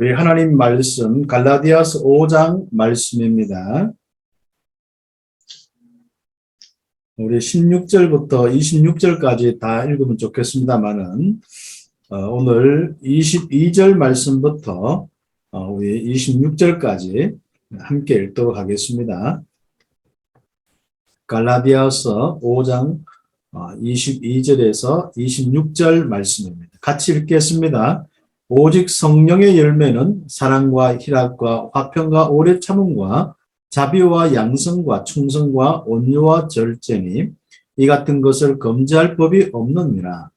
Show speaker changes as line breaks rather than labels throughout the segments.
우리 하나님 말씀 갈라디아서 5장 말씀입니다. 우리 16절부터 26절까지 다 읽으면 좋겠습니다만은 오늘 22절 말씀부터 우리 26절까지 함께 읽도록 하겠습니다. 갈라디아서 5장 22절에서 26절 말씀입니다. 같이 읽겠습니다. 오직 성령의 열매는 사랑과 희락과 화평과 오래 참음과 자비와 양성과 충성과 온유와 절제니 이 같은 것을 금지할 법이 없느니라.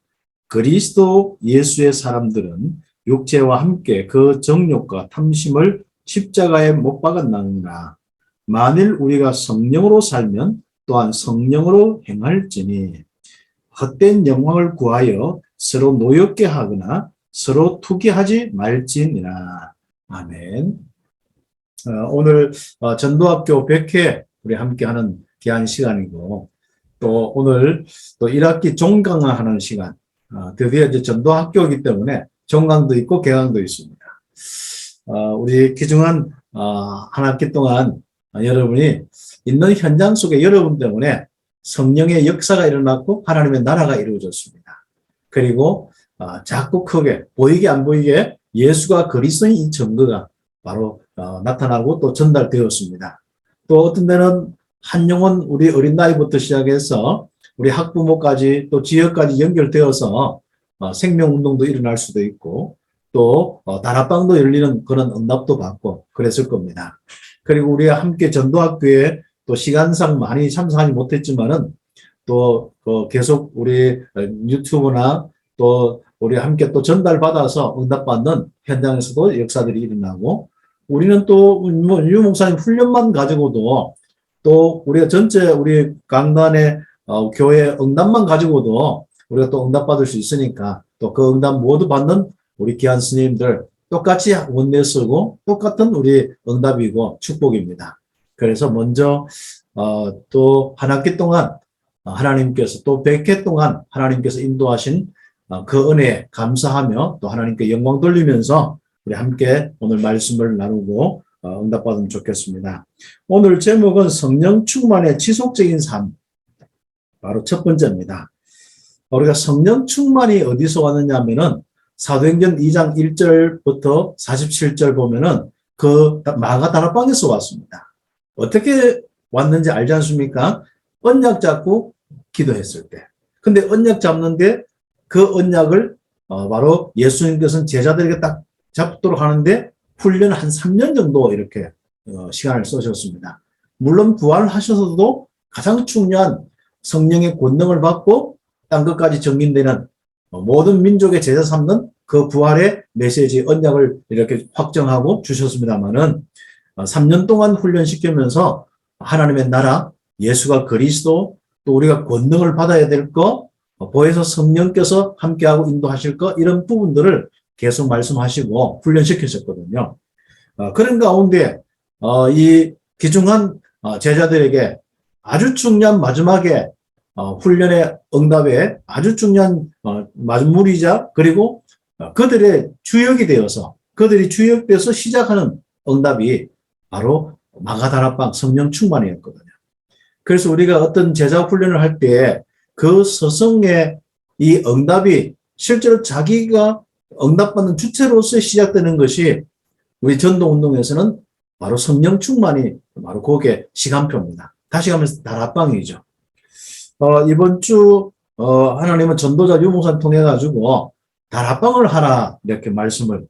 그리스도 예수의 사람들은 육체와 함께 그 정욕과 탐심을 십자가에 못 박았나니라. 만일 우리가 성령으로 살면 또한 성령으로 행할지니 헛된 영광을 구하여 서로 노엽게 하거나 서로 투기하지 말지니라. 아멘. 오늘 전도학교 100회 우리 함께하는 귀한 시간이고, 또 오늘 또 1학기 종강하는 시간. 드디어 이제 전도학교이기 때문에 종강도 있고 개강도 있습니다. 우리 귀중한 한 학기 동안 여러분이 있는 현장 속에 여러분 때문에 성령의 역사가 일어났고 하나님의 나라가 이루어졌습니다. 그리고 자꾸 크게 보이게 안 보이게 예수가 그리스도인 이 증거가 바로 나타나고 또 전달되었습니다. 또 어떤 데는 한 영혼 우리 어린 나이부터 시작해서 우리 학부모까지 또 지역까지 연결되어서 생명운동도 일어날 수도 있고 또 다락방도 열리는 그런 응답도 받고 그랬을 겁니다. 그리고 우리가 함께 전도학교에 또 시간상 많이 참석하지 못했지만은 또 계속 우리 유튜브나 또 우리 함께 또 전달받아서 응답받는 현장에서도 역사들이 일어나고, 우리는 또 유 목사님 훈련만 가지고도 또 우리가 전체 우리 강단의 교회 응답만 가지고도 우리가 또 응답받을 수 있으니까 또 그 응답 모두 받는 우리 귀한 스님들 똑같이 원내 쓰고 똑같은 우리 응답이고 축복입니다. 그래서 먼저 또 한 학기 동안 하나님께서 또 100회 동안 하나님께서 인도하신 그 은혜에 감사하며 또 하나님께 영광 돌리면서 우리 함께 오늘 말씀을 나누고 응답받으면 좋겠습니다. 오늘 제목은 성령 충만의 지속적인 삶. 바로 첫 번째입니다. 우리가 성령 충만이 어디서 왔느냐 하면은 사도행전 2장 1절부터 47절 보면은 그 마가 다락방에서 왔습니다. 어떻게 왔는지 알지 않습니까? 언약 잡고 기도했을 때. 근데 언약 잡는데 그 언약을 바로 예수님께서는 제자들에게 딱 잡도록 하는데 훈련 한 3년 정도 이렇게 시간을 쓰셨습니다. 물론 부활을 하셔서도 가장 중요한 성령의 권능을 받고 땅 끝까지 정인되는 모든 민족의 제자 삼는 그 부활의 메시지 언약을 이렇게 확정하고 주셨습니다만은 3년 동안 훈련시키면서 하나님의 나라, 예수가 그리스도, 또 우리가 권능을 받아야 될 거, 보혜사 성령께서 함께하고 인도하실 거, 이런 부분들을 계속 말씀하시고 훈련시키셨거든요. 그런 가운데 이 귀중한 제자들에게 아주 중요한 마지막에 훈련의 응답에 아주 중요한 마무리자, 그리고 그들의 주역이 되어서 그들이 주역돼서 시작하는 응답이 바로 마가다락방 성령 충만이었거든요. 그래서 우리가 어떤 제자 훈련을 할 때 그 서성의 이 응답이 실제로 자기가 응답받는 주체로서 시작되는 것이 우리 전도운동에서는 바로 성령 충만이 바로 그게 시간표입니다. 다시 가면서 다락방이죠. 이번 주 하나님은 전도자 유목사님 통해 가지고 다락방을 하라 이렇게 말씀을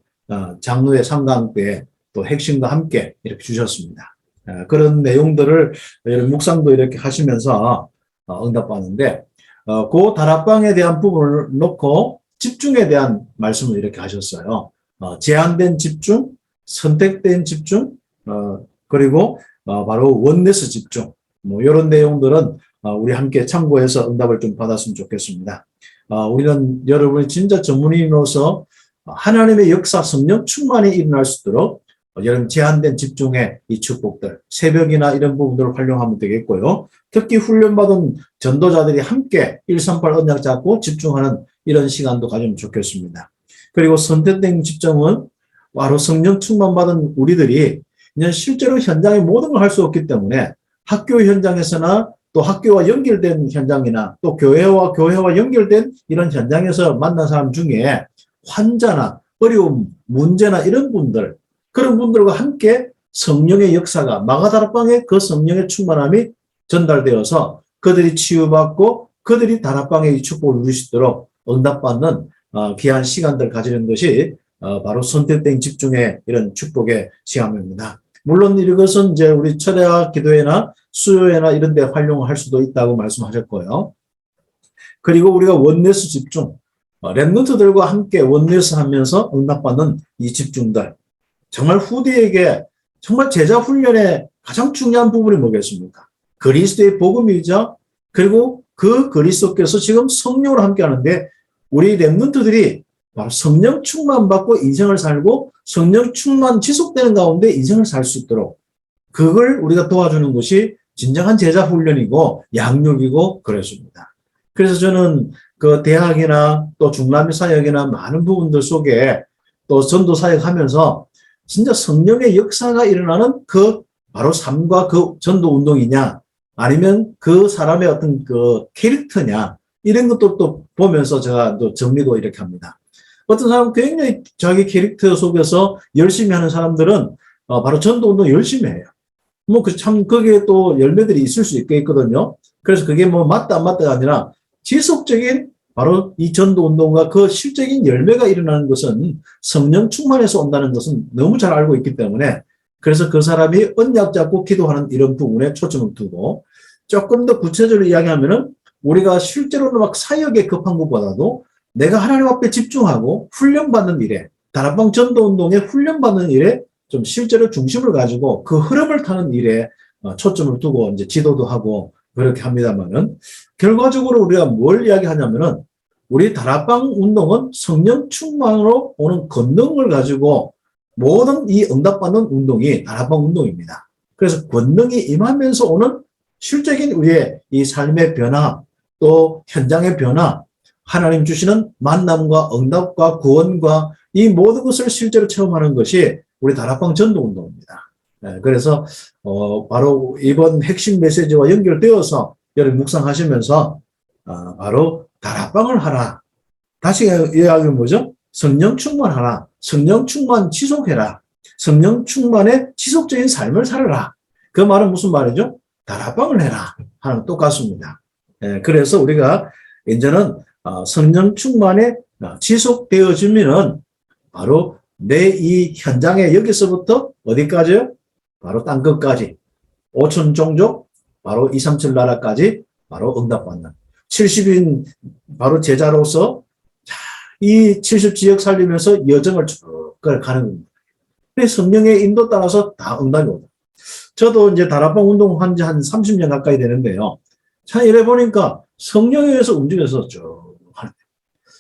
장로의 상강 때 또 핵심과 함께 이렇게 주셨습니다. 그런 내용들을 묵상도 이렇게 하시면서 응답받는데 그 다락방에 대한 부분을 놓고 집중에 대한 말씀을 이렇게 하셨어요. 제한된 집중, 선택된 집중, 그리고 바로 원내스 집중, 이런 내용들은 우리 함께 참고해서 응답을 좀 받았으면 좋겠습니다. 우리는 여러분이 진짜 전문인으로서 하나님의 역사, 성령 충만이 일어날 수 있도록 여러분 제한된 집중의 이 축복들, 새벽이나 이런 부분들을 활용하면 되겠고요. 특히 훈련받은 전도자들이 함께 138 언약 잡고 집중하는 이런 시간도 가지면 좋겠습니다. 그리고 선택된 집중은 바로 성령 충만받은 우리들이 이제 실제로 현장에 모든 걸 할 수 없기 때문에 학교 현장에서나 또 학교와 연결된 현장이나 또 교회와 연결된 이런 현장에서 만난 사람 중에 환자나 어려움, 문제나 이런 분들, 그런 분들과 함께 성령의 역사가 마가다락방에 그 성령의 충만함이 전달되어서 그들이 치유받고 그들이 다락방의 축복을 누릴 수 있도록 응답받는 귀한 시간들 가지는 것이 바로 선택된 집중의 이런 축복의 시간입니다. 물론 이것은 이제 우리 철야 기도회나 수요회나 이런 데 활용할 수도 있다고 말씀하셨고요. 그리고 우리가 원네스 집중, 랩런트들과 함께 원네스 하면서 응답받는 이 집중들. 정말 후대에게 정말 제자 훈련의 가장 중요한 부분이 뭐겠습니까? 그리스도의 복음이죠. 그리고 그 그리스도께서 지금 성령으로 함께 하는데 우리 랩런트들이 바로 성령 충만 받고 인생을 살고 성령 충만 지속되는 가운데 인생을 살 수 있도록 그걸 우리가 도와주는 것이 진정한 제자 훈련이고 양육이고 그랬습니다. 그래서 저는 그 대학이나 또 중남미 사역이나 많은 부분들 속에 또 전도 사역하면서 진짜 성령의 역사가 일어나는 그 바로 삶과 그 전도 운동이냐 아니면 그 사람의 어떤 그 캐릭터냐 이런 것도 또 보면서 제가 또 정리도 이렇게 합니다. 어떤 사람은 굉장히 자기 캐릭터 속에서 열심히 하는 사람들은 바로 전도 운동 열심히 해요. 뭐 그 참 거기에 또 열매들이 있을 수 있거든요. 그래서 그게 뭐 맞다 안 맞다가 아니라 지속적인 바로 이 전도 운동과 그 실적인 열매가 일어나는 것은 성령 충만해서 온다는 것은 너무 잘 알고 있기 때문에 그래서 그 사람이 언약 잡고 기도하는 이런 부분에 초점을 두고 조금 더 구체적으로 이야기하면은 우리가 실제로는 막 사역에 급한 것보다도 내가 하나님 앞에 집중하고 훈련받는 일에 다락방 전도 운동에 훈련받는 일에 좀 실제로 중심을 가지고 그 흐름을 타는 일에 초점을 두고 이제 지도도 하고 그렇게 합니다만은 결과적으로 우리가 뭘 이야기하냐면은 우리 다락방 운동은 성령 충만으로 오는 권능을 가지고 모든 이 응답받는 운동이 다락방 운동입니다. 그래서 권능이 임하면서 오는 실적인 우리의 이 삶의 변화 또 현장의 변화 하나님 주시는 만남과 응답과 구원과 이 모든 것을 실제로 체험하는 것이 우리 다락방 전도 운동입니다. 그래서 바로 이번 핵심 메시지와 연결되어서 여러분 묵상하시면서 바로 다락방을 하라. 다시 이야기하면 뭐죠? 성령 충만하라. 성령 충만 지속해라. 성령 충만의 지속적인 삶을 살아라. 그 말은 무슨 말이죠? 다락방을 해라. 하는 똑같습니다. 그래서 우리가 이제는 성령 충만에 지속되어지면은 바로 내 이 현장에 여기서부터 어디까지요? 바로 땅끝까지 5천 종족 바로 237 나라까지 바로 응답받는 70인 바로 제자로서 이 70지역 살리면서 여정을 쭉 가는 겁니다. 성령의 인도 따라서 다 응답이 오다. 저도 이제 다락방 운동한 지 한 30년 가까이 되는데요. 참 이래 보니까 성령에 의해서 움직여서 쭉 하는 거예요.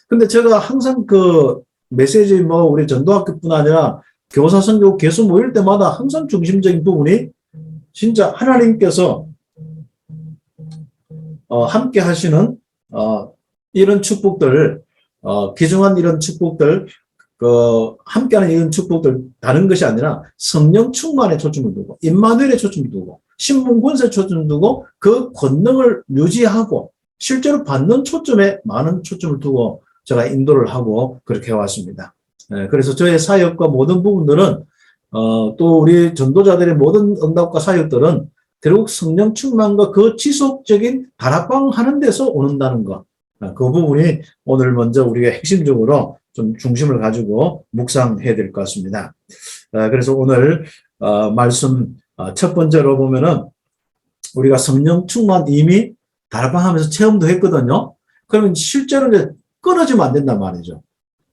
근데 제가 항상 그 메시지 뭐 우리 전도학교뿐 아니라 교사 선교 개수 모일 때마다 항상 중심적인 부분이 진짜 하나님께서 함께 하시는 이런 축복들 귀중한 이런 축복들 함께하는 이런 축복들 다른 것이 아니라 성령 충만에 초점을 두고 임마누엘에 초점을 두고 신분군세에 초점을 두고 그 권능을 유지하고 실제로 받는 초점에 많은 초점을 두고 제가 인도를 하고 그렇게 해왔습니다. 그래서 저의 사역과 모든 부분들은 또 우리 전도자들의 모든 응답과 사역들은 결국 성령 충만과 그 지속적인 다락방 하는 데서 오는다는 것. 그 부분이 오늘 먼저 우리가 핵심적으로 좀 중심을 가지고 묵상해야 될 것 같습니다. 그래서 오늘 말씀 첫 번째로 보면은 우리가 성령 충만 이미 다락방 하면서 체험도 했거든요. 그러면 실제로 이제 끊어지면 안 된단 말이죠.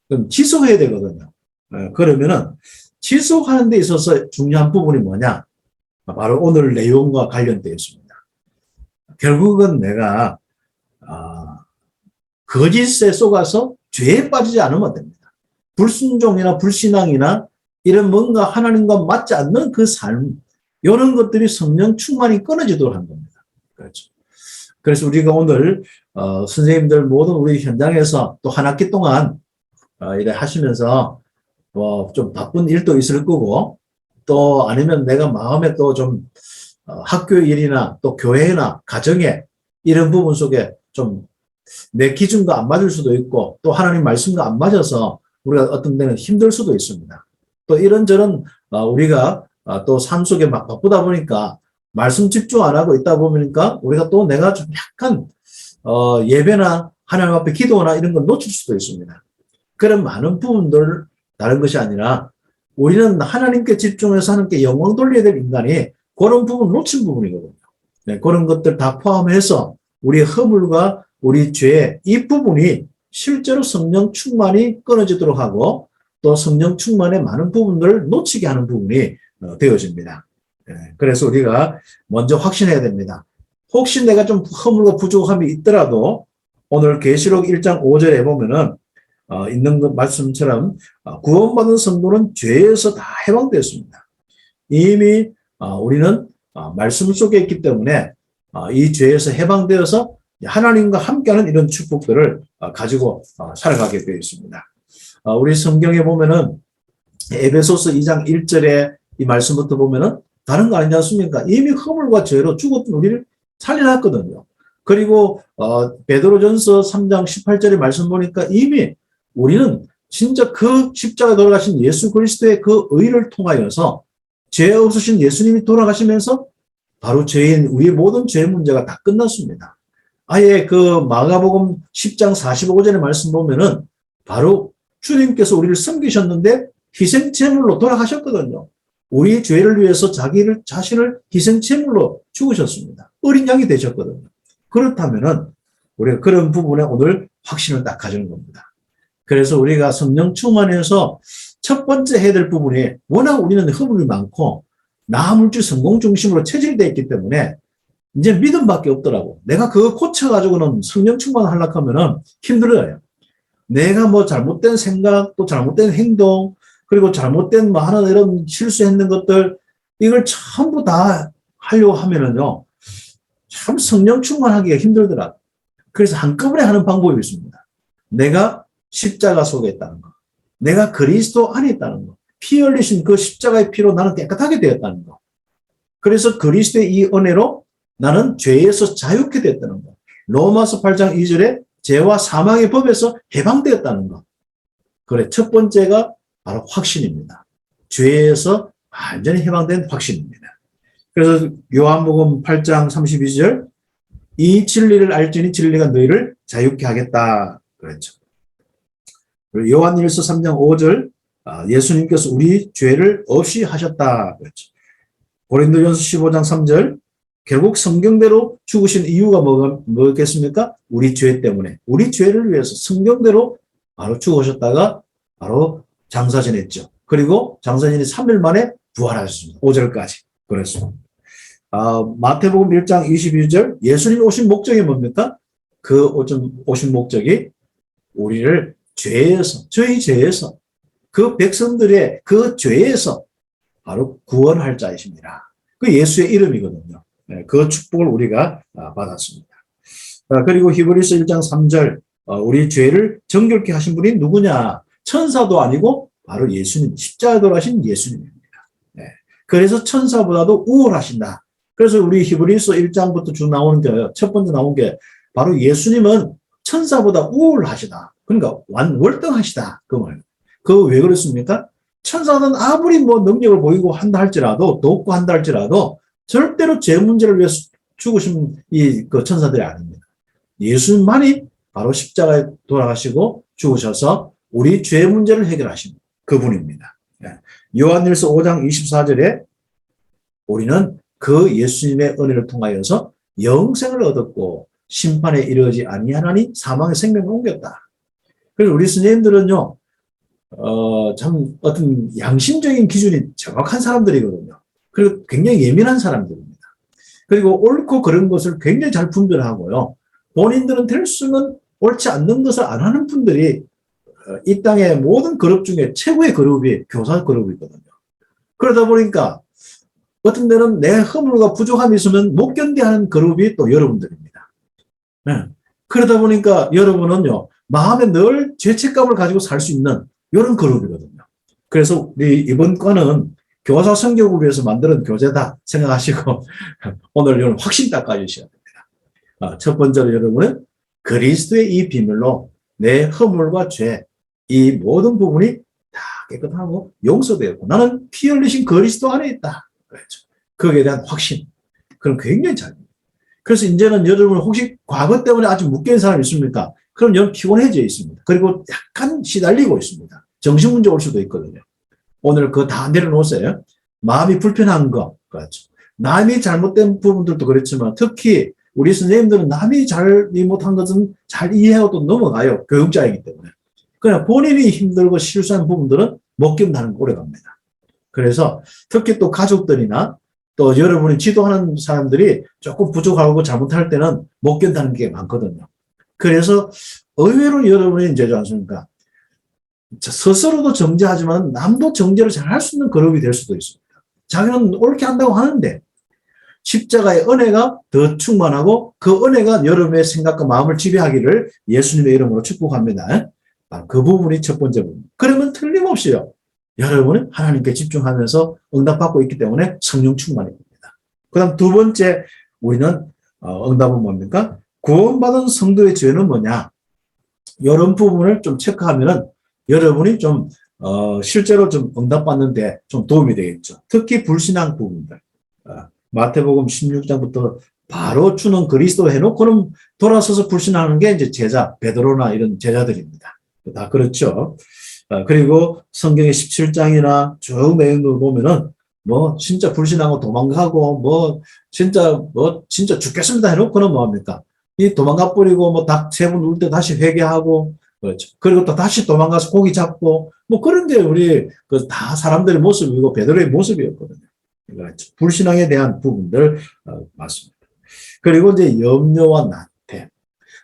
그럼 지속해야 되거든요. 그러면은 지속하는 데 있어서 중요한 부분이 뭐냐? 바로 오늘 내용과 관련되어 있습니다. 결국은 내가 거짓에 속아서 죄에 빠지지 않으면 됩니다. 불순종이나 불신앙이나 이런 뭔가 하나님과 맞지 않는 그 삶, 이런 것들이 성령 충만이 끊어지도록 한 겁니다. 그렇죠. 그래서 우리가 오늘 선생님들 모든 우리 현장에서 또 한 학기 동안 이래 하시면서 좀 바쁜 일도 있을 거고, 또 아니면 내가 마음에 또 좀 학교 일이나 또 교회나 가정에 이런 부분 속에 좀 내 기준과 안 맞을 수도 있고, 또 하나님 말씀과 안 맞아서 우리가 어떤 데는 힘들 수도 있습니다. 또 이런저런 우리가 또 삶 속에 막 바쁘다 보니까 말씀 집중 안 하고 있다 보니까 우리가 또 내가 좀 약간 예배나 하나님 앞에 기도나 이런 걸 놓칠 수도 있습니다. 그런 많은 부분들 다른 것이 아니라 우리는 하나님께 집중해서 하나님께 영광 돌려야 될 인간이 그런 부분 놓친 부분이거든요. 네, 그런 것들 다 포함해서 우리의 허물과 우리 죄의 이 부분이 실제로 성령 충만이 끊어지도록 하고 또 성령 충만의 많은 부분들을 놓치게 하는 부분이 되어집니다. 네, 그래서 우리가 먼저 확신해야 됩니다. 혹시 내가 좀 허물과 부족함이 있더라도 오늘 계시록 1장 5절에 보면은 있는 것 말씀처럼 구원받은 성도는 죄에서 다 해방되었습니다. 이미 우리는 말씀 속에 있기 때문에 이 죄에서 해방되어서 하나님과 함께하는 이런 축복들을 가지고 살아가게 되어 있습니다. 우리 성경에 보면은 에베소서 2장 1절에 이 말씀부터 보면은 다른 거 아니지 않습니까? 이미 허물과 죄로 죽었던 우리를 살려놨거든요. 그리고 베드로전서 3장 18절의 말씀 보니까 이미 우리는 진짜 그 십자가에 돌아가신 예수 그리스도의 그 의를 통하여서 죄 없으신 예수님이 돌아가시면서 바로 죄인 우리의 모든 죄 문제가 다 끝났습니다. 아예 그 마가복음 10장 45절의 말씀 보면은 바로 주님께서 우리를 섬기셨는데 희생제물로 돌아가셨거든요. 우리의 죄를 위해서 자신을 희생제물로 죽으셨습니다. 어린 양이 되셨거든요. 그렇다면은 우리가 그런 부분에 오늘 확신을 딱 가지는 겁니다. 그래서 우리가 성령 충만해서 첫 번째 해야 될 부분이 워낙 우리는 허물이 많고 나물질 성공 중심으로 체질되어 있기 때문에 이제 믿음밖에 없더라고. 내가 그거 고쳐가지고는 성령 충만하려고 하면은 힘들어요. 내가 뭐 잘못된 생각, 또 잘못된 행동, 그리고 잘못된 뭐 하나 이런 실수했는 것들, 이걸 전부 다 하려고 하면은요, 참 성령 충만하기가 힘들더라. 그래서 한꺼번에 하는 방법이 있습니다. 내가 십자가 속에 있다는 거. 내가 그리스도 안에 있다는 거. 피 흘리신 그 십자가의 피로 나는 깨끗하게 되었다는 거. 그래서 그리스도의 이 은혜로 나는 죄에서 자유케 됐다는 거. 로마서 8장 2절에 죄와 사망의 법에서 해방되었다는 거. 그래, 첫 번째가 바로 확신입니다. 죄에서 완전히 해방된 확신입니다. 그래서 요한복음 8장 32절 이 진리를 알지니 진리가 너희를 자유케 하겠다 그랬죠. 그리고 요한일서 3장 5절 예수님께서 우리 죄를 없이 하셨다 그랬죠. 고린도전서 15장 3절 결국 성경대로 죽으신 이유가 뭐겠습니까? 우리 죄 때문에 우리 죄를 위해서 성경대로 바로 죽으셨다가 바로 장사 지냈죠. 그리고 장사 지내 3일 만에 부활하셨습니다. 5절까지 그랬습니다. 마태복음 1장 22절 예수님 오신 목적이 뭡니까? 그 오신 목적이 우리를 죄에서 저희 죄에서 그 백성들의 그 죄에서 바로 구원할 자이십니다. 그 예수의 이름이거든요. 그 축복을 우리가 받았습니다. 그리고 히브리서 1장 3절 우리 죄를 정결케 하신 분이 누구냐? 천사도 아니고 바로 예수님, 십자가에 돌아가신 예수님입니다. 그래서 천사보다도 우월하신다. 그래서 우리 히브리서 1장부터 쭉 나오는 게 첫 번째 나온 게 바로 예수님은 천사보다 우월하시다. 그러니까 월등하시다. 그 말. 그 왜 그렇습니까? 천사는 아무리 뭐 능력을 보이고 한다 할지라도 돕고 한다 할지라도 절대로 죄 문제를 위해서 죽으신 그 천사들이 아닙니다. 예수님만이 바로 십자가에 돌아가시고 죽으셔서 우리 죄 문제를 해결하신 그분입니다. 요한일서 5장 24절에 우리는 그 예수님의 은혜를 통하여서 영생을 얻었고 심판에 이르지 아니하나니 사망의 생명을 옮겼다. 그래서 우리 스님들은요, 참 어떤 양심적인 기준이 정확한 사람들이거든요. 그리고 굉장히 예민한 사람들입니다. 그리고 옳고 그른 것을 굉장히 잘 분별하고요. 본인들은 될 수는 옳지 않는 것을 안 하는 분들이 이 땅의 모든 그룹 중에 최고의 그룹이 교사 그룹이거든요. 그러다 보니까 어떤 데는 내 허물과 부족함이 있으면 못 견디하는 그룹이 또 여러분들입니다. 네. 그러다 보니까 여러분은요, 마음에 늘 죄책감을 가지고 살 수 있는 이런 그룹이거든요. 그래서 우리 이번 과는 교사 성격을 위해서 만드는 교재다 생각하시고 오늘 여러분 확신 닦아주셔야 됩니다. 첫 번째로 여러분은 그리스도의 이 비밀로 내 허물과 죄, 이 모든 부분이 다 깨끗하고 용서되었고 나는 피 흘리신 그리스도 안에 있다. 그렇죠. 거기에 대한 확신. 그럼 굉장히 잘 됩니다. 그래서 이제는 여러분 혹시 과거 때문에 아주 묶여있는 사람이 있습니까? 그럼 여러분 피곤해져 있습니다. 그리고 약간 시달리고 있습니다. 정신문제 올 수도 있거든요. 오늘 그거 다 내려놓으세요. 마음이 불편한 거. 그렇죠. 남이 잘못된 부분들도 그렇지만 특히 우리 선생님들은 남이 잘못한 것은 잘 이해하고 또 넘어가요. 교육자이기 때문에. 그냥 본인이 힘들고 실수한 부분들은 못 견다는 게 오래 갑니다. 그래서 특히 또 가족들이나 또 여러분이 지도하는 사람들이 조금 부족하고 잘못할 때는 못 견다는 게 많거든요. 그래서 의외로 여러분이 이제 않습니까? 스스로도 정죄하지만 남도 정죄를 잘 할 수 있는 그룹이 될 수도 있습니다. 자기는 옳게 한다고 하는데 십자가의 은혜가 더 충만하고 그 은혜가 여러분의 생각과 마음을 지배하기를 예수님의 이름으로 축복합니다. 그 부분이 첫 번째 부분. 그러면 틀림없이요. 여러분은 하나님께 집중하면서 응답받고 있기 때문에 성령 충만입니다. 그 다음 두 번째 우리는 응답은 뭡니까? 구원받은 성도의 죄는 뭐냐? 이런 부분을 좀 체크하면은 여러분이 좀 실제로 좀 응답받는데 좀 도움이 되겠죠. 특히 불신앙 부분들. 마태복음 16장부터 바로 주는 그리스도 해놓고는 돌아서서 불신하는 게 이제 제자, 베드로나 이런 제자들입니다. 다 그렇죠. 그리고 성경의 17장이나 쭉 내용을 보면은 뭐 진짜 불신하고 도망가고 진짜 죽겠습니다 해놓고는 뭐합니까? 이 도망가 버리고 뭐 닭 세 번 울 때 다시 회개하고 그렇죠. 그리고 또 다시 도망가서 고기 잡고 뭐 그런 게 우리 그 다 사람들의 모습이고 베드로의 모습이었거든요. 그렇죠. 불신앙에 대한 부분들 맞습니다. 그리고 이제 염려와 나태.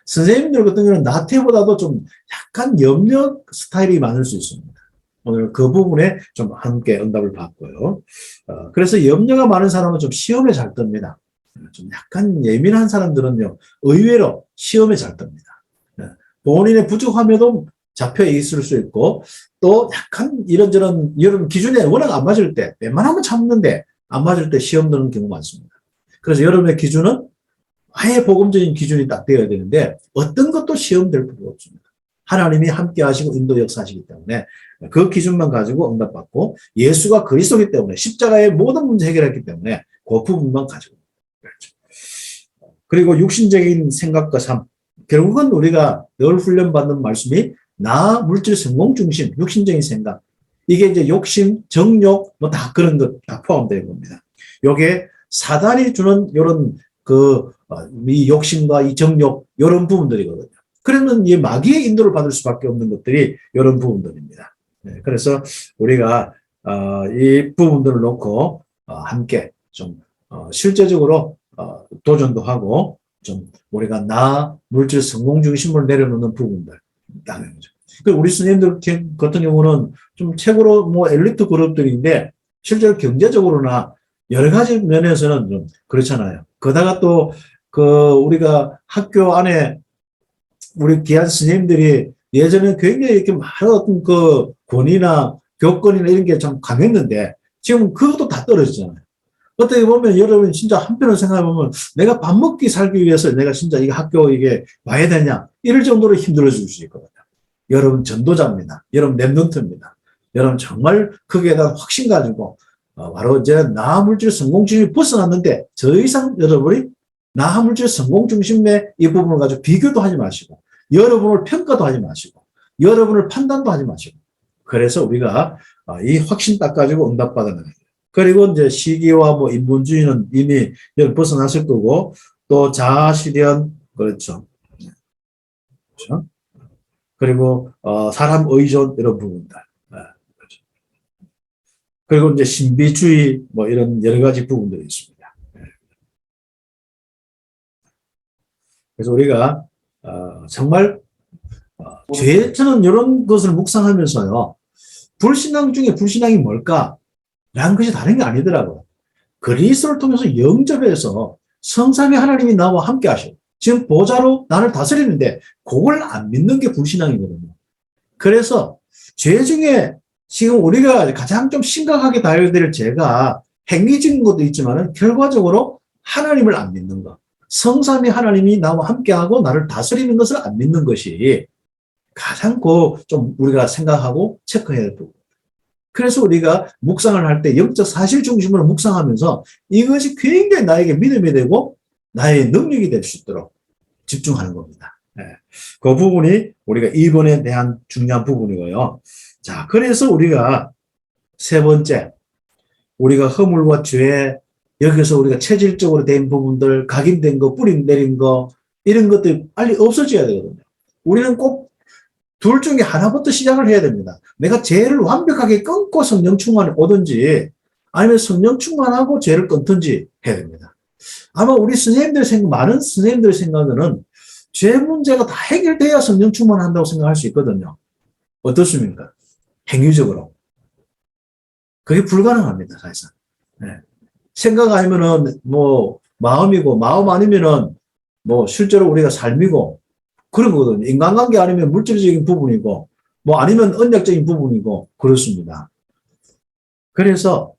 선생님들 같은 경우는 나태보다도 좀 약간 염려 스타일이 많을 수 있습니다. 오늘 그 부분에 좀 함께 응답을 받고요. 그래서 염려가 많은 사람은 좀 시험에 잘 뜹니다. 좀 약간 예민한 사람들은요, 의외로 시험에 잘 뜹니다. 본인의 부족함에도 잡혀 있을 수 있고, 또 약간 이런저런, 여러분 기준에 워낙 안 맞을 때, 웬만하면 참는데, 안 맞을 때 시험 드는 경우 많습니다. 그래서 여러분의 기준은 아예 복음적인 기준이 딱 되어야 되는데, 어떤 것도 시험 될 필요가 없습니다. 하나님이 함께 하시고 인도 역사하시기 때문에 그 기준만 가지고 응답받고 예수가 그리스도이기 때문에 십자가의 모든 문제 해결했기 때문에 그 부분만 가지고 그렇죠. 그리고 육신적인 생각과 삶 결국은 우리가 늘 훈련받는 말씀이 나 물질 성공 중심 육신적인 생각 이게 이제 욕심 정욕 뭐 다 그런 것 다 포함되는 겁니다. 요게 사단이 주는 이런 이 욕심과 이 정욕 이런 부분들이거든요. 그러면 이 마귀의 인도를 받을 수밖에 없는 것들이 이런 부분들입니다. 네, 그래서 우리가 이 부분들을 놓고 함께 좀 실제적으로 도전도 하고 좀 우리가 나 물질 성공 중심을 내려놓는 부분들 당연하죠. 우리 스님들 같은 경우는 좀 최고로 뭐 엘리트 그룹들인데 실제로 경제적으로나 여러 가지 면에서는 좀 그렇잖아요. 거다가 또 우리가 학교 안에 우리 귀한 스님들이 예전에 굉장히 이렇게 많은 어떤 권위나 교권이나 이런 게 참 강했는데 지금 그것도 다 떨어지잖아요. 어떻게 보면 여러분 진짜 한편으로 생각해보면 내가 밥 먹기 살기 위해서 내가 진짜 이 학교 이게 와야 되냐 이럴 정도로 힘들어질 수 있거든요. 여러분 전도자입니다. 여러분 랩런트입니다. 여러분 정말 거기에 대한 확신 가지고 바로 이제 나물질 성공 중심이 벗어났는데 더 이상 여러분이 나물질 성공 중심의 이 부분을 가지고 비교도 하지 마시고 여러분을 평가도 하지 마시고 여러분을 판단도 하지 마시고 그래서 우리가 이 확신 딱 가지고 응답받아내는 거예요. 그리고 이제 시기와 뭐 인본주의는 이미 벗어났을 거고 또 자아실현 그렇죠. 그렇죠. 그리고 사람 의존 이런 부분들. 그렇죠. 그리고 이제 신비주의 뭐 이런 여러 가지 부분들이 있습니다. 그래서 우리가 정말 저는 이런 것을 묵상하면서요. 불신앙 중에 불신앙이 뭘까? 라는 것이 다른 게 아니더라고요. 그리스도를 통해서 영접해서 성삼위 하나님이 나와 함께 하셔. 지금 보좌로 나를 다스리는데 그걸 안 믿는 게 불신앙이거든요. 그래서 죄 중에 지금 우리가 가장 좀 심각하게 다뤄야 될 죄가 행위적인 것도 있지만 결과적으로 하나님을 안 믿는 것. 성삼위 하나님이 나와 함께하고 나를 다스리는 것을 안 믿는 것이 가장 좀 우리가 생각하고 체크해야 될 부분. 그래서 우리가 묵상을 할 때 영적 사실 중심으로 묵상하면서 이것이 굉장히 나에게 믿음이 되고 나의 능력이 될 수 있도록 집중하는 겁니다. 네. 그 부분이 우리가 2번에 대한 중요한 부분이고요. 자, 그래서 우리가 세 번째, 우리가 허물과 죄, 여기서 우리가 체질적으로 된 부분들, 각인된 거, 뿌림 내린 거, 이런 것들이 빨리 없어져야 되거든요. 우리는 꼭 둘 중에 하나부터 시작을 해야 됩니다. 내가 죄를 완벽하게 끊고 성령 충만이 오든지, 아니면 성령 충만하고 죄를 끊든지 해야 됩니다. 아마 우리 많은 선생님들 생각에는 죄 문제가 다 해결돼야 성령 충만한다고 생각할 수 있거든요. 어떻습니까? 행위적으로. 그게 불가능합니다, 사실상. 네. 생각 아니면은 마음이고, 마음 아니면은 실제로 우리가 삶이고, 그런 거거든요. 인간관계 아니면 물질적인 부분이고, 아니면 언약적인 부분이고, 그렇습니다. 그래서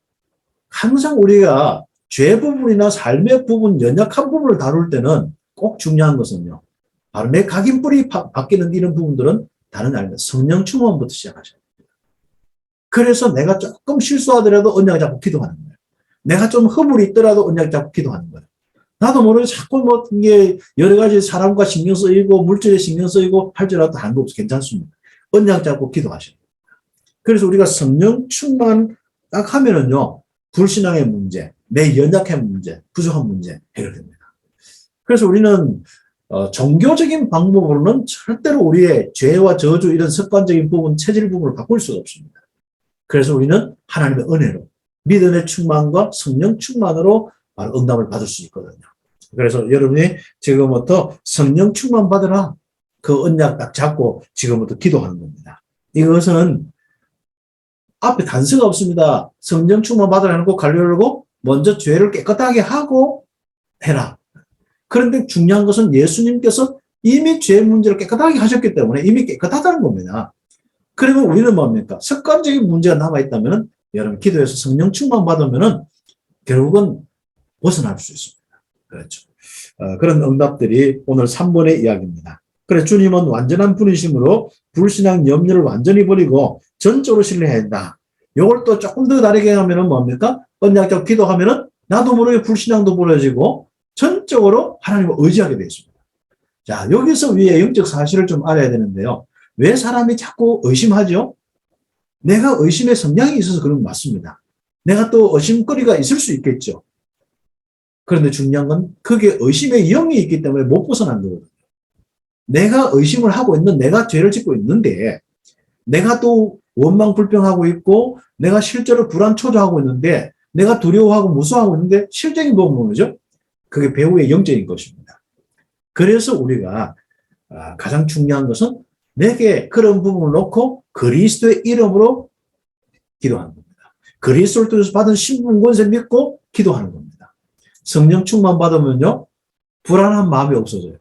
항상 우리가 죄 부분이나 삶의 부분, 연약한 부분을 다룰 때는 꼭 중요한 것은요. 바로 내 각인뿔이 바뀌는 이런 부분들은 다른 게 아닙니다. 성령 충만부터 시작하셔야 됩니다. 그래서 내가 조금 실수하더라도 언약을 잡고 기도하는 거예요. 내가 좀 허물이 있더라도 언약을 잡고 기도하는 거예요. 나도 모르게 자꾸 이게 여러 가지 사람과 신경 쓰이고 물질에 신경 쓰이고 할 줄 알아도 다른 거 없어. 괜찮습니다. 언약 잡고 기도하셔야 됩니다. 그래서 우리가 성령 충만 딱 하면은요, 불신앙의 문제, 내 연약한 문제, 부족한 문제 해결됩니다. 그래서 우리는 종교적인 방법으로는 절대로 우리의 죄와 저주 이런 습관적인 부분, 체질 부분을 바꿀 수가 없습니다. 그래서 우리는 하나님의 은혜로, 믿음의 충만과 성령 충만으로 바로 응답을 받을 수 있거든요. 그래서 여러분이 지금부터 성령 충만 받으라. 그 언약 딱 잡고 지금부터 기도하는 겁니다. 이것은 앞에 단서가 없습니다. 성령 충만 받으라는 거 가려고 먼저 죄를 깨끗하게 하고 해라. 그런데 중요한 것은 예수님께서 이미 죄 문제를 깨끗하게 하셨기 때문에 이미 깨끗하다는 겁니다. 그러면 우리는 뭡니까? 습관적인 문제가 남아있다면 여러분 기도해서 성령 충만 받으면 결국은 벗어날 수 있습니다. 그렇죠. 그런 응답들이 오늘 3번의 이야기입니다. 그래 주님은 완전한 분이심으로 불신앙 염려를 완전히 버리고 전적으로 신뢰해야 한다. 이걸 또 조금 더 다르게 하면은 뭡니까? 언약적 기도하면은 나도 모르게 불신앙도 버려지고 전적으로 하나님을 의지하게 되어 있습니다. 자, 여기서 위에 영적 사실을 좀 알아야 되는데요. 왜 사람이 자꾸 의심하죠? 내가 의심의 성향이 있어서 그런 거 맞습니다. 내가 또 의심거리가 있을 수 있겠죠. 그런데 중요한 건 그게 의심의 영이 있기 때문에 못 벗어난 거거든요. 내가 의심을 하고 있는, 내가 죄를 짓고 있는데 내가 또 원망 불평하고 있고 내가 실제로 불안 초조하고 있는데 내가 두려워하고 무서워하고 있는데 실적인 부분은 뭐죠? 그게 배후의 영적인 것입니다. 그래서 우리가 가장 중요한 것은 내게 그런 부분을 놓고 그리스도의 이름으로 기도하는 겁니다. 그리스도를 통해서 받은 신분 권세 믿고 기도하는 겁니다. 성령 충만 받으면요, 불안한 마음이 없어져요.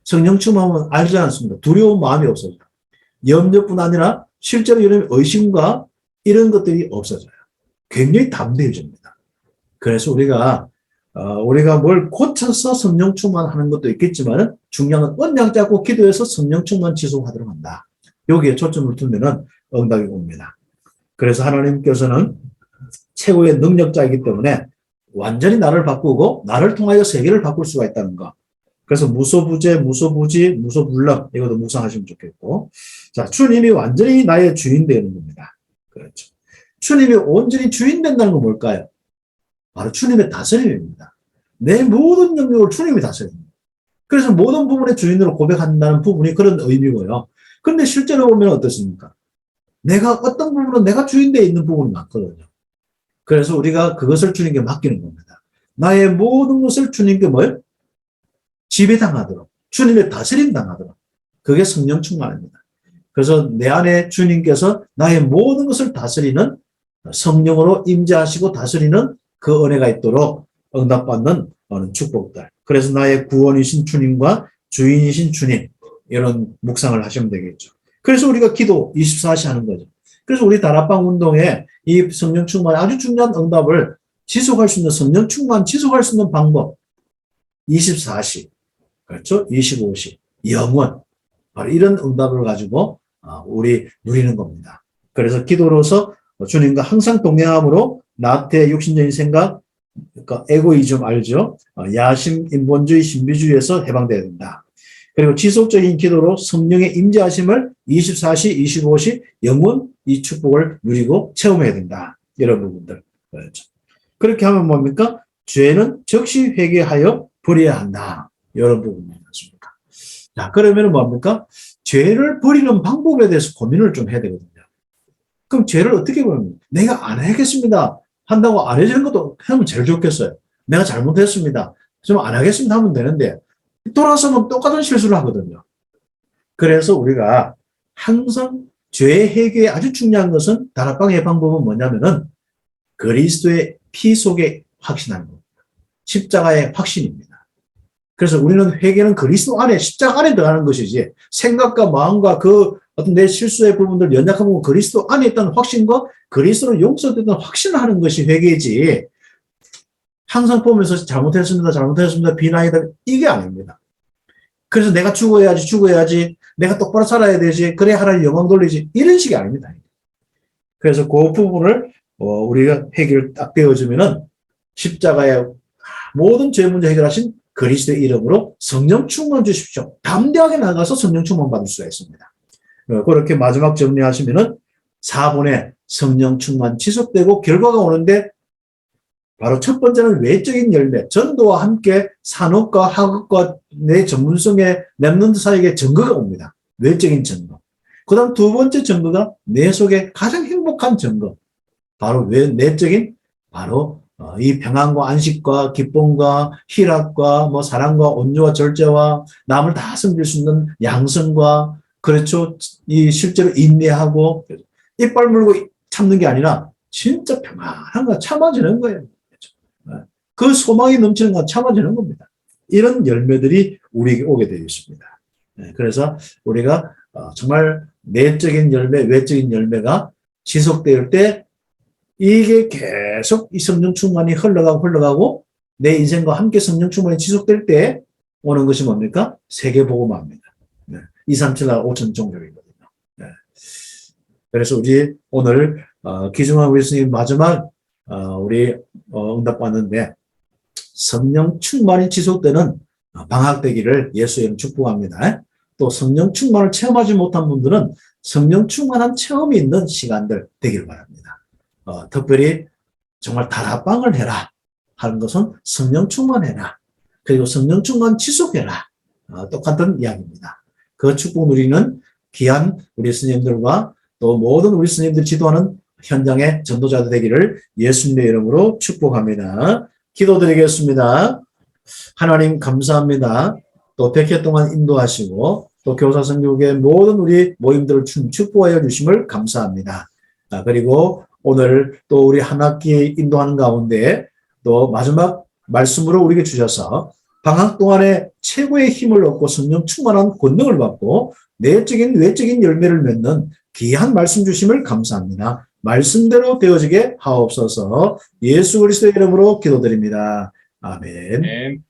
성령 충만하면 알지 않습니다. 두려운 마음이 없어져요. 염려뿐 아니라 실제로 이런 의심과 이런 것들이 없어져요. 굉장히 담대해집니다. 그래서 우리가 뭘 고쳐서 성령 충만하는 것도 있겠지만 중요한 건 언약 잡고 기도해서 성령 충만 지속하도록 한다. 여기에 초점을 두면은 응답이 옵니다. 그래서 하나님께서는 최고의 능력자이기 때문에 완전히 나를 바꾸고 나를 통하여 세계를 바꿀 수가 있다는 거. 그래서 무소부재, 무소부지, 무소불능 이것도 묵상하시면 좋겠고, 자 주님이 완전히 나의 주인 되는 겁니다. 그렇죠. 주님이 온전히 주인 된다는 건 뭘까요? 바로 주님의 다스림입니다. 내 모든 영역을 주님이 다스립니다. 그래서 모든 부분의 주인으로 고백한다는 부분이 그런 의미고요. 그런데 실제로 보면 어떻습니까? 내가 어떤 부분은 내가 주인되어 있는 부분이 많거든요. 그래서 우리가 그것을 주님께 맡기는 겁니다. 나의 모든 것을 주님께 지배당하도록, 주님의 다스림 당하도록. 그게 성령 충만입니다. 그래서 내 안에 주님께서 나의 모든 것을 다스리는 성령으로 임재하시고 다스리는 그 은혜가 있도록 응답받는 축복들. 그래서 나의 구원이신 주님과 주인이신 주님, 이런 묵상을 하시면 되겠죠. 그래서 우리가 기도 24시 하는 거죠. 그래서 우리 다락방 운동에 이 성령 충만의 아주 중요한 응답을 지속할 수 있는 성령 충만 지속할 수 있는 방법 24시 그렇죠? 25시 영원 바로 이런 응답을 가지고 우리 누리는 겁니다. 그래서 기도로서 주님과 항상 동행함으로 나태의 육신적인 생각 그러니까 에고이즘 알죠? 야심, 인본주의, 신비주의에서 해방돼야 된다. 그리고 지속적인 기도로 성령의 임재하심을 24시, 25시 영원 이 축복을 누리고 체험해야 된다. 이런 부분들. 그렇죠. 그렇게 하면 뭡니까? 죄는 즉시 회개하여 버려야 한다. 이런 부분이 맞습니까? 자, 그러면 뭡니까? 죄를 버리는 방법에 대해서 고민을 좀 해야 되거든요. 그럼 죄를 어떻게 버립니까? 내가 안 하겠습니다. 한다고 안 해주는 것도 하면 제일 좋겠어요. 내가 잘못했습니다. 좀 안 하겠습니다 하면 되는데 돌아서면 똑같은 실수를 하거든요. 그래서 우리가 항상 죄 해결에 아주 중요한 것은 다락방의 방법은 뭐냐면은 그리스도의 피 속에 확신하는 겁니다. 십자가의 확신입니다. 그래서 우리는 회개는 그리스도 안에 십자가 안에 들어가는 것이지 생각과 마음과 그 어떤 내 실수의 부분들 연약한 부분 그리스도 안에 있다는 확신과 그리스도로 용서됐다는 확신을 하는 것이 회개지 항상 보면서 잘못했습니다 비나이다 이게 아닙니다. 그래서 내가 죽어야지 내가 똑바로 살아야 되지 그래야 하나님 영광 돌리지 이런 식이 아닙니다. 그래서 그 부분을 우리가 해결 딱 되어주면은 십자가의 모든 죄 문제 해결하신 그리스도의 이름으로 성령 충만 주십시오. 담대하게 나가서 성령 충만 받을 수가 있습니다. 그렇게 마지막 정리하시면은 4번에 성령 충만 지속되고 결과가 오는데 바로 첫 번째는 외적인 열매, 전도와 함께 산업과 학업과 내 전문성의 랩런트 사이에 증거가 옵니다. 외적인 증거. 그 다음 두 번째 증거가 내 속에 가장 행복한 증거. 바로 내적인 바로 이 평안과 안식과 기쁨과 희락과 사랑과 온유와 절제와 남을 다 섬길 수 있는 양성과 그렇죠. 이 실제로 인내하고 이빨 물고 참는 게 아니라 진짜 평안한 거 참아지는 거예요. 그 소망이 넘치는 건 참아지는 겁니다. 이런 열매들이 우리에게 오게 되어 있습니다. 그래서 우리가 정말 내적인 열매, 외적인 열매가 지속될 때 이게 계속 이 성령 충만이 흘러가고 내 인생과 함께 성령 충만이 지속될 때 오는 것이 뭡니까? 세계복음화입니다. 237나 5천 종족이거든요. 그래서 우리 오늘 기중환 우리 스님 마지막 우리 응답받는데 성령 충만이 지속되는 방학 되기를 예수 이름 축복합니다. 또 성령 충만을 체험하지 못한 분들은 성령 충만한 체험이 있는 시간들 되길 바랍니다. 특별히 정말 다락방을 해라 하는 것은 성령 충만해라. 그리고 성령 충만 지속해라. 똑같은 이야기입니다. 그 축복 누리는 귀한 우리 스님들과 또 모든 우리 스님들 지도하는 현장의 전도자들 되기를 예수님의 이름으로 축복합니다. 기도드리겠습니다. 하나님 감사합니다. 또 100회 동안 인도하시고 또 교사선교국의 모든 우리 모임들을 축복하여 주심을 감사합니다. 그리고 오늘 또 우리 한 학기 인도하는 가운데 또 마지막 말씀으로 우리에게 주셔서 방학 동안에 최고의 힘을 얻고 성령 충만한 권능을 받고 내적인 외적인 열매를 맺는 귀한 말씀 주심을 감사합니다. 말씀대로 되어지게 하옵소서. 예수 그리스도의 이름으로 기도드립니다. 아멘.